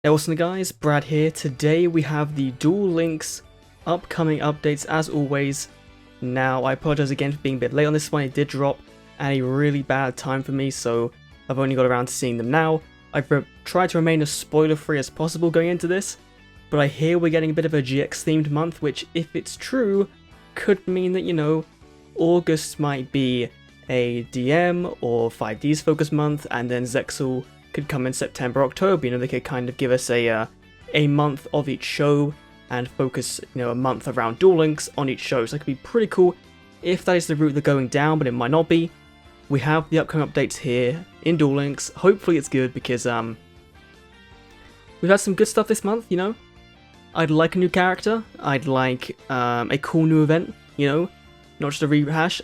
Hey, what's up guys, Brad here. Today we have the Duel Links upcoming updates as always. Now I apologize again for being a bit late on this one. It did drop at a really bad time for me, so I've only got around to seeing them now. I've tried to remain as spoiler free as possible going into this, but I hear we're getting a bit of a GX themed month, which if it's true could mean that, you know, August might be a DM or 5Ds focus month, and then Zexal could come in September, October. You know, they could kind of give us a month of each show and focus, you know, a month around Duel Links on each show. So it could be pretty cool if that is the route they're going down, but it might not be. We have the upcoming updates here in Duel Links. Hopefully it's good because we've had some good stuff this month, you know. I'd like a new character. I'd like a cool new event, you know, not just a rehash.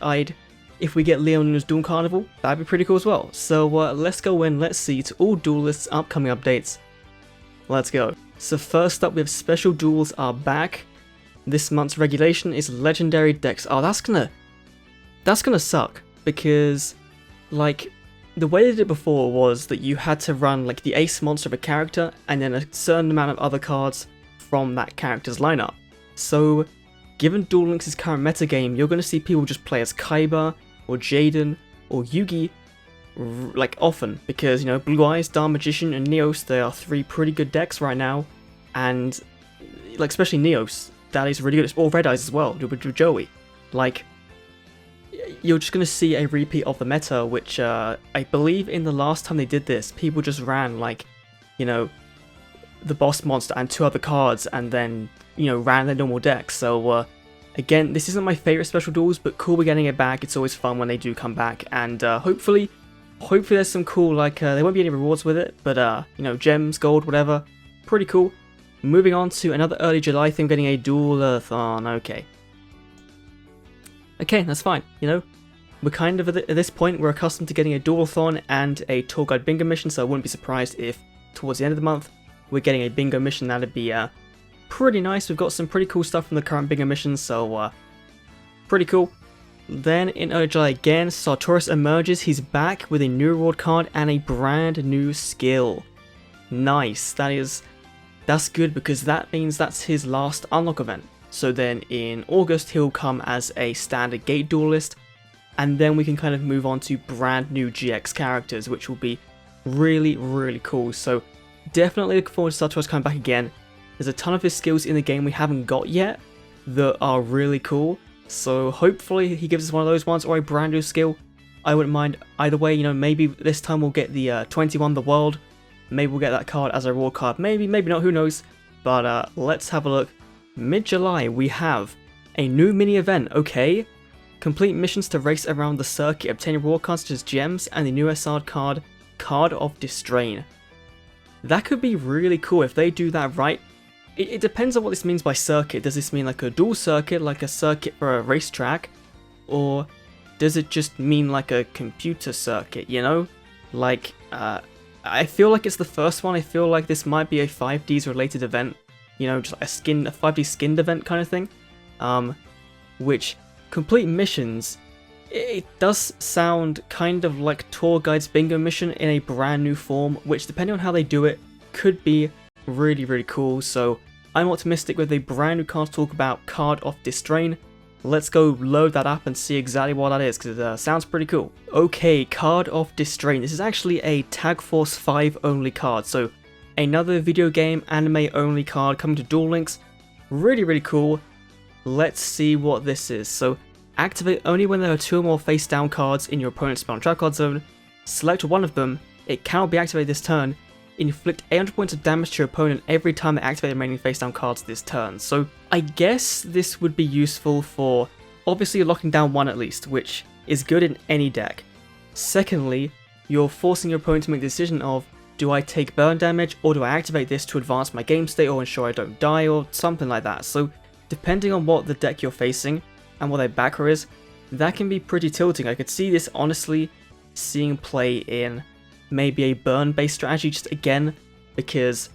If we get Leon in his Duel Carnival, that'd be pretty cool as well. So let's go in, let's see to all duelists upcoming updates. Let's go. So first up, we have special duels are back. This month's regulation is legendary decks. Oh, that's gonna suck, because like the way they did it before was that you had to run like the ace monster of a character and then a certain amount of other cards from that character's lineup. So given Duel Links' current metagame, you're gonna see people just play as Kaiba or JADEN or Yugi like often, because, you know, Blue Eyes, Dark Magician and Neos, they are three pretty good decks right now, and like especially Neos, that is really good. Or Red Eyes as well with Joey. Like, you're just gonna see a repeat of the meta, which I believe in the last time they did this, people just ran like, you know, the boss monster and two other cards, and then, you know, ran their normal decks. So again, this isn't my favourite special duels, but cool we're getting it back. It's always fun when they do come back, and hopefully there's some cool, like, there won't be any rewards with it, but you know, gems, gold, whatever, pretty cool. Moving on to another early July thing, getting a Duel-a-thon. Okay, that's fine, you know, we're kind of at this point, we're accustomed to getting a Duel-a-thon and a tour guide bingo mission, so I wouldn't be surprised if towards the end of the month we're getting a bingo mission. That'd be pretty nice. We've got some pretty cool stuff from the current bingo missions, so pretty cool. Then in early July again, Sartorius emerges. He's back with a new reward card and a brand new skill. Nice. That's good, because that means that's his last unlock event. So then in August he'll come as a standard gate duelist, and then we can kind of move on to brand new GX characters, which will be really, really cool. So definitely looking forward to Sartorius coming back again. There's a ton of his skills in the game we haven't got yet that are really cool, so hopefully he gives us one of those ones or a brand new skill. I wouldn't mind either way. You know, maybe this time we'll get the 21 the world, maybe we'll get that card as a reward card, maybe not, who knows. But let's have a look. Mid-July we have a new mini event. Okay, complete missions to race around the circuit, obtain reward cards such as gems and the new SR card, Card of Distrain. That could be really cool if they do that right. It depends on what this means by circuit. Does this mean like a dual circuit, like a circuit for a racetrack? Or does it just mean like a computer circuit, you know? Like, I feel like it's the first one. I feel like this might be a 5Ds related event. You know, just like a 5D skinned event kind of thing. Which, complete missions, it does sound kind of like Tour Guide's bingo mission in a brand new form, which depending on how they do it, could be really, really cool. So I'm optimistic with a brand new card to talk about, Card of Distrain. Let's go load that up and see exactly what that is, because it sounds pretty cool. Okay, Card of Distrain. This is actually a Tag Force 5 only card, so another video game anime only card coming to Duel Links. Really, really cool. Let's see what this is. So activate only when there are two or more face down cards in your opponent's spell and trap card zone. Select one of them. It cannot be activated this turn. Inflict 800 points of damage to your opponent every time they activate the remaining face down cards this turn. So I guess this would be useful for obviously locking down one at least, which is good in any deck. Secondly, you're forcing your opponent to make the decision of, do I take burn damage or do I activate this to advance my game state or ensure I don't die or something like that. So depending on what the deck you're facing and what their backer is, that can be pretty tilting. I could see this honestly seeing play in maybe a burn-based strategy, just again, because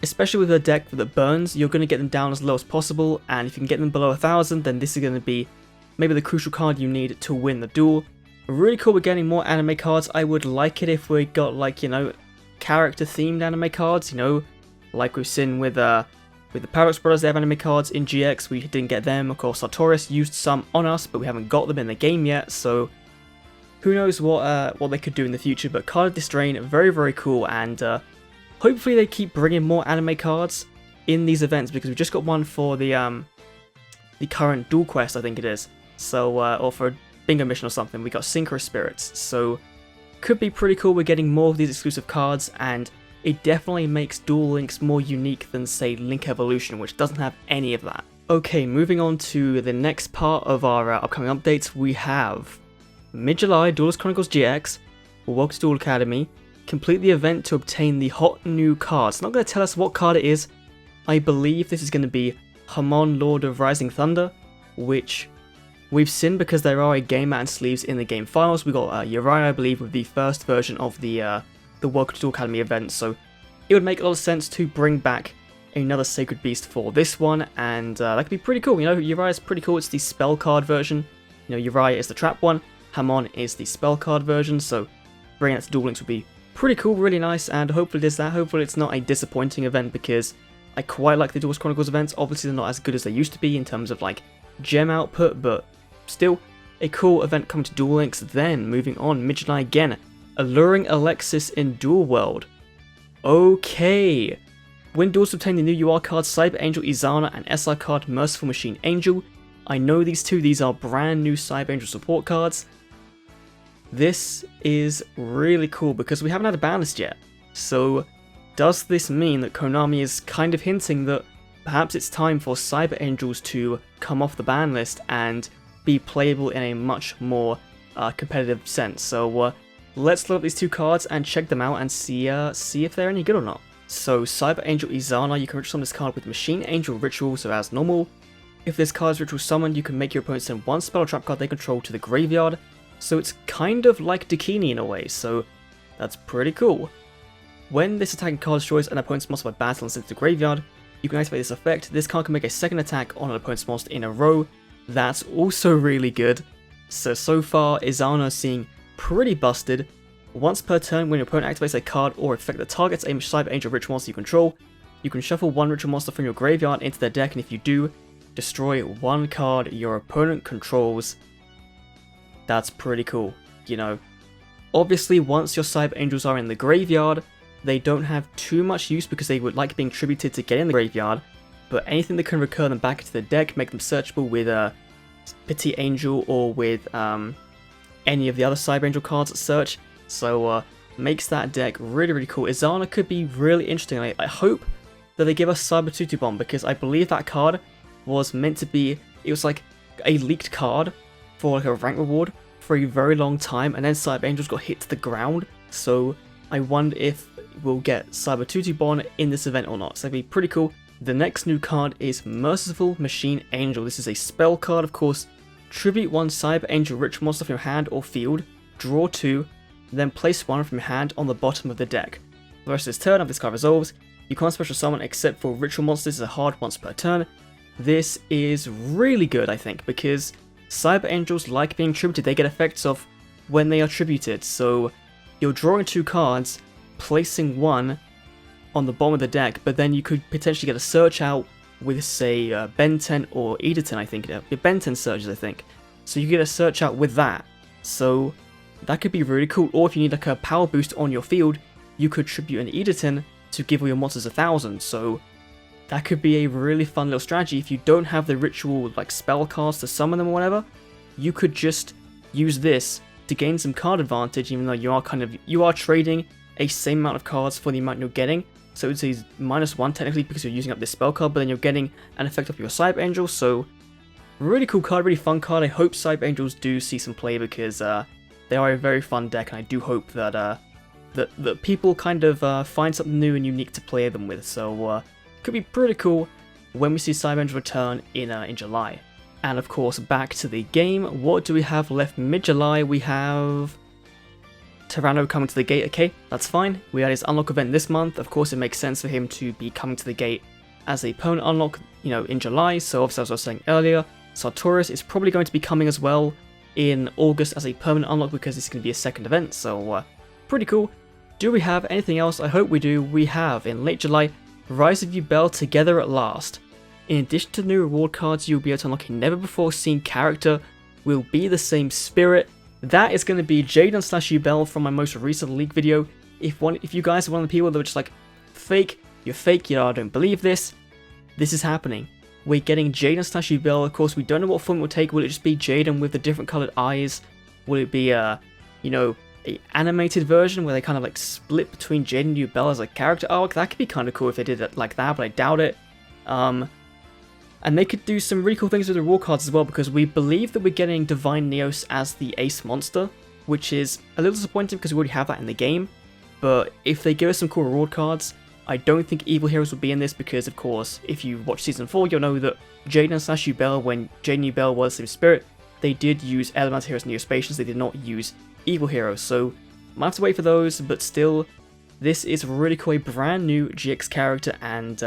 especially with a deck that burns, you're going to get them down as low as possible, and if you can get them below 1000, then this is going to be maybe the crucial card you need to win the duel. Really cool we're getting more anime cards. I would like it if we got, like, you know, character-themed anime cards, you know, like we've seen with the Paradox Brothers. They have anime cards in GX, we didn't get them. Of course, Sartorius used some on us, but we haven't got them in the game yet, so who knows what they could do in the future. But Card of the Strain, very, very cool, and hopefully they keep bringing more anime cards in these events, because we just got one for the current Duel Quest, I think it is, so or for a bingo mission or something. We got Synchro Spirits, so could be pretty cool. We're getting more of these exclusive cards, and it definitely makes Duel Links more unique than, say, Link Evolution, which doesn't have any of that. Okay, moving on to the next part of our upcoming updates, we have mid-July, Duelist Chronicles GX, Welcome to Duel Academy, complete the event to obtain the hot new card. It's not going to tell us what card it is. I believe this is going to be Hamon, Lord of Rising Thunder, which we've seen because there are game mat and sleeves in the game files. We got Uriah, I believe, with the first version of the Welcome to Duel Academy event, so it would make a lot of sense to bring back another Sacred Beast for this one, and that could be pretty cool. You know, Uriah is pretty cool. It's the spell card version. You know, Uriah is the trap one, Hamon is the spell card version, so bringing that to Duel Links would be pretty cool, really nice, and hopefully it is that. Hopefully it's not a disappointing event, because I quite like the Duelist Chronicles events. Obviously they're not as good as they used to be in terms of like gem output, but still a cool event coming to Duel Links. Then moving on, mid-July again, Alluring Alexis in Duel World. Okay, when duels obtain the new UR cards Cyber Angel Izana and SR card Merciful Machine Angel. I know these two, these are brand new Cyber Angel support cards. This is really cool because we haven't had a ban list yet. So does this mean that Konami is kind of hinting that perhaps it's time for Cyber Angels to come off the ban list and be playable in a much more competitive sense? So let's load up these two cards and check them out and see if they're any good or not. So Cyber Angel Izana, you can ritual summon this card with Machine Angel Ritual, so as normal. If this card is ritual summoned, you can make your opponent send one spell or trap card they control to the graveyard. So it's kind of like Dakini in a way, so that's pretty cool. When this attacking card destroys an opponent's monster by battle and sends it to the graveyard, you can activate this effect. This card can make a second attack on an opponent's monster in a row. That's also really good. So far, Izana is seeing pretty busted. Once per turn, when your opponent activates a card or effect that targets a Cyber Angel ritual monster you control, you can shuffle one ritual monster from your graveyard into their deck, and if you do, destroy one card your opponent controls. That's pretty cool, you know. Obviously, once your Cyber Angels are in the graveyard, they don't have too much use because they would like being tributed to get in the graveyard, but anything that can recur them back into the deck, make them searchable with Pity Angel or with any of the other Cyber Angel cards at search, so makes that deck really, really cool. Izana could be really interesting. I hope that they give us Cyber Tutu Bomb, because I believe that card was meant to be, it was like a leaked card for like a rank reward for a very long time, and then Cyber Angels got hit to the ground, so I wonder if we'll get Cyber Tutu Bomb in this event or not, so that'd be pretty cool. The next new card is Merciful Machine Angel. This is a spell card, of course. Tribute one Cyber Angel ritual monster from your hand or field, draw two, then place one from your hand on the bottom of the deck. The rest of this turn, after this card resolves, you can't special summon except for ritual monsters. Is a hard once per turn. This is really good, I think, because Cyber Angels like being tributed. They get effects off when they are tributed, so you're drawing two cards, placing one on the bottom of the deck, but then you could potentially get a search out with, say, Benten or Editen, I think. Benten searches, I think. So you get a search out with that. So that could be really cool. Or if you need like a power boost on your field, you could tribute an Editen to give all your monsters 1,000. So that could be a really fun little strategy. If you don't have the ritual like spell cast to summon them or whatever, you could just use this to gain some card advantage, even though you are trading a same amount of cards for the amount you're getting. So it's a -1 technically because you're using up this spell card, but then you're getting an effect off your Cyber Angel. So really cool card, really fun card. I hope Cyber Angels do see some play, because they are a very fun deck, and I do hope that that people kind of find something new and unique to play them with. So could be pretty cool when we see Cyber Angel return in July. And of course, back to the game. What do we have left mid-July? We have Tyranno coming to the gate. Okay, that's fine. We had his unlock event this month. Of course, it makes sense for him to be coming to the gate as a permanent unlock, you know, in July. So obviously, as I was saying earlier, Sartorius is probably going to be coming as well in August as a permanent unlock, because it's going to be a second event. So pretty cool. do we have anything else? I hope we do. We have, in late July, Rise of YUBEL Together at Last. In addition to the new reward cards, you'll be able to unlock a never before seen character, will be the same spirit. That is going to be JADEN / YUBEL from my most recent leak video. If you guys are one of the people that were just like, fake, you're fake, I don't believe this, this is happening. We're getting JADEN / YUBEL. Of course, we don't know what form it will take. Will it just be JADEN with the different coloured eyes? Will it be a animated version where they kind of like split between JADEN and YUBEL as a character arc? That could be kind of cool if they did it like that, but I doubt it. And they could do some really cool things with the reward cards as well, because we believe that we're getting Divine Neos as the ace monster, which is a little disappointing because we already have that in the game. But if they give us some cool reward cards, I don't think Evil Heroes will be in this, because of course, if you watch Season 4, you'll know that JADEN / YUBEL, when JADEN and YUBEL were the same spirit, they did use Elemental Heroes and Neospatians, they did not use Evil Heroes, so might have to wait for those, but still, this is really cool, a brand new GX character, and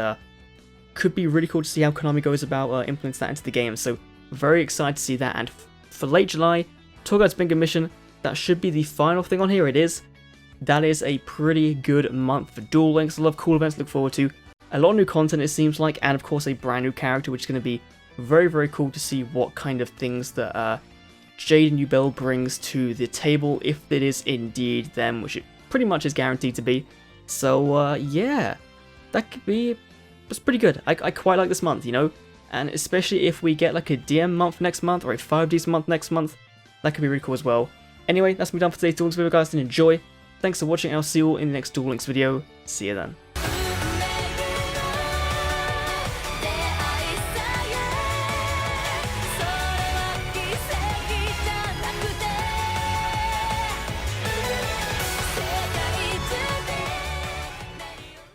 could be really cool to see how Konami goes about implementing that into the game, so very excited to see that. And for late July, Tour Guide's Bingo Mission, that should be the final thing on here. It is. That is a pretty good month for Duel Links. A lot of cool events to look forward to, a lot of new content it seems like, and of course a brand new character, which is going to be very, very cool to see what kind of things that JADEN YUBEL brings to the table, if it is indeed them, which it pretty much is guaranteed to be. So yeah, that could be... It's pretty good. I quite like this month, and especially if we get like a DM month next month or a 5Ds month next month, that could be really cool as well. Anyway, that's me done for today's Duel Links video, guys, and enjoy. Thanks for watching, and I'll see you all in the next Duel Links video. See you then.